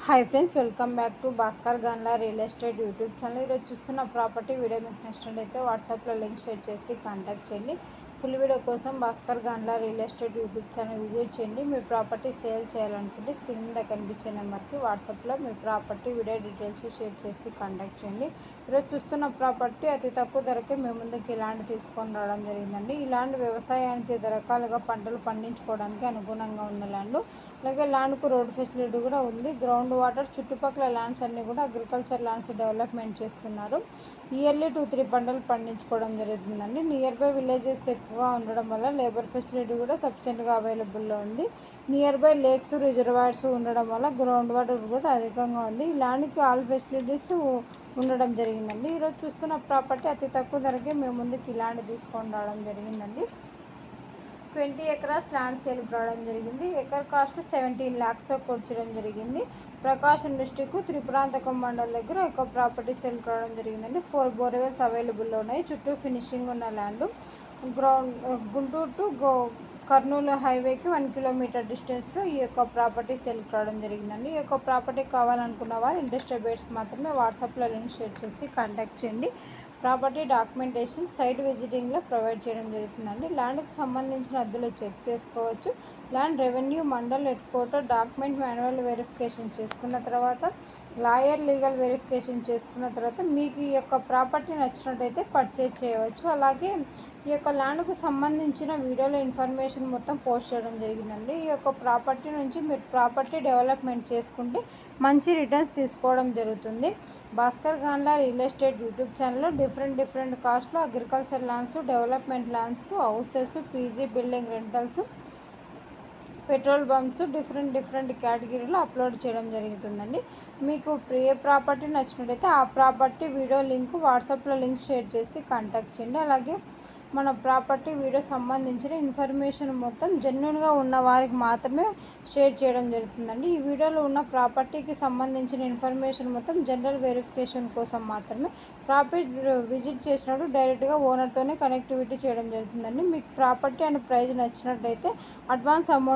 Hi friends, welcome back to Bhaskar Ganla real estate YouTube channel. ఈరోజు చూస్తున్న property video మీకు నచ్చినట్లయితే వాట్సాప్లో లింక్ షేర్ చేసి కాంటాక్ట్ చేయండి. ఫుల్ వీడియో కోసం Bhaskar Ganla real estate YouTube channel visit చేయండి. మీ ప్రాపర్టీ సేల్ చేయాలనుకుంటే స్క్రీన్ మీద కనిపించే నెంబర్కి వాట్సాప్లో మీ ప్రాపర్టీ వీడియో డీటెయిల్స్ షేర్ చేసి కాంటాక్ట్ చేయండి. ఈరోజు చూస్తున్న ప్రాపర్టీ అతి తక్కువ ధరకే మేము ముందుకు ఇలాంటి తీసుకొని రావడం జరిగిందండి. ఇలాంటి వ్యవసాయానికి రకాలుగా పంటలు పండించుకోవడానికి అనుగుణంగా ఉన్న ల్యాండ్, అలాగే ల్యాండ్కు రోడ్ ఫెసిలిటీ కూడా ఉంది. గ్రౌండ్ వాటర్, చుట్టుపక్కల ల్యాండ్స్ అన్నీ కూడా అగ్రికల్చర్ ల్యాండ్స్ డెవలప్మెంట్ చేస్తున్నారు. ఇయర్లీ 2-3 పంటలు పండించుకోవడం జరుగుతుందండి. నియర్ బై విలేజెస్ ఎక్కువగా ఉండడం వల్ల లేబర్ ఫెసిలిటీ కూడా సఫిషియెంట్గా అవైలబుల్లో ఉంది. నియర్ బై లేక్స్, రిజర్వాయర్స్ ఉండడం వల్ల గ్రౌండ్ వాటర్ కూడా అధికంగా ఉంది. ఈ ల్యాండ్కి ఆల్ ఫెసిలిటీస్ ఉండడం జరిగిందండి. ఈరోజు చూస్తున్న ప్రాపర్టీ అతి తక్కువ ధరకే మేము ముందుకు ఇలాంటి తీసుకొని రావడం జరిగిందండి. 20 ఎకరాస్ ల్యాండ్ సేల్ రావడం జరిగింది. ఎకర్ కాస్ట్ 17 lakhs వచ్చడం జరిగింది. ప్రకాశం డిస్టిక్ త్రిపురాంతకం మండల్ దగ్గర ఒక ప్రాపర్టీ సేల్ రావడం జరిగిందండి. 4 బోర్వెల్స్ అవైలబుల్లో ఉన్నాయి. చుట్టూ ఫినిషింగ్ ఉన్న ల్యాండ్. గుంటూరు టు కర్నూలు హైవేకి 1 kilometer డిస్టెన్స్లో ఈ యొక్క ప్రాపర్టీ సేల్ రావడం జరిగిందండి. ఈ యొక్క ప్రాపర్టీ కావాలనుకున్న వారు ఇంట్రెస్టెడ్ బయర్స్ మాత్రమే వాట్సాప్లో లింక్ షేర్ చేసి కాంటాక్ట్ చేయండి. ప్రాపర్టీ డాక్యుమెంటేషన్ సైట్ విజిటింగ్లో ప్రొవైడ్ చేయడం జరుగుతుందండి. ల్యాండ్కి సంబంధించిన అద్దెలు చెక్ చేసుకోవచ్చు. Land revenue mandal head quarter document manual verification చేసుకున్న తర్వాత, లాయర్ లీగల్ వెరిఫికేషన్ చేసుకున్న తర్వాత మీకు ఈ యొక్క ప్రాపర్టీ నచ్చినట్టయితే పర్చేజ్ చేయవచ్చు. అలాగే ఈ యొక్క ల్యాండ్కు సంబంధించిన వీడియోలో ఇన్ఫర్మేషన్ మొత్తం పోస్ట్ చేయడం జరిగిందండి. ఈ యొక్క ప్రాపర్టీ నుంచి మీరు ప్రాపర్టీ డెవలప్మెంట్ చేసుకుంటే మంచి రిటర్న్స్ తీసుకోవడం జరుగుతుంది. Bhaskar Ganla real estate YouTube ఛానల్లో డిఫరెంట్ కాస్ట్లో agriculture lands, development lands, houses, PG building rentals, petrol pumps different కేటగిరీలో అప్లోడ్ చేయడం జరుగుతుందండి. మీకు ఏ ప్రాపర్టీ నచ్చినట్టయితే ఆ ప్రాపర్టీ వీడియో లింక్ వాట్సాప్లో లింక్ షేర్ చేసి కాంటాక్ట్ చేయండి. అలాగే మన ప్రాపర్టీ వీడియో సంబంధించిన ఇన్ఫర్మేషన్ మొత్తం జెన్యూన్గా ఉన్న వారికి మాత్రమే షేర్ చేయడం జరుగుతుందండి. ఈ వీడియోలో ఉన్న ప్రాపర్టీకి సంబంధించిన ఇన్ఫర్మేషన్ మొత్తం జనరల్ వెరిఫికేషన్ కోసం మాత్రమే. ప్రాపర్టీ విజిట్ చేసినప్పుడు డైరెక్ట్గా ఓనర్తోనే కనెక్టివిటీ చేయడం జరుగుతుందండి. మీకు ప్రాపర్టీ అండ్ ప్రైస్ నచ్చినట్లయితే అడ్వాన్స్ అమౌంట్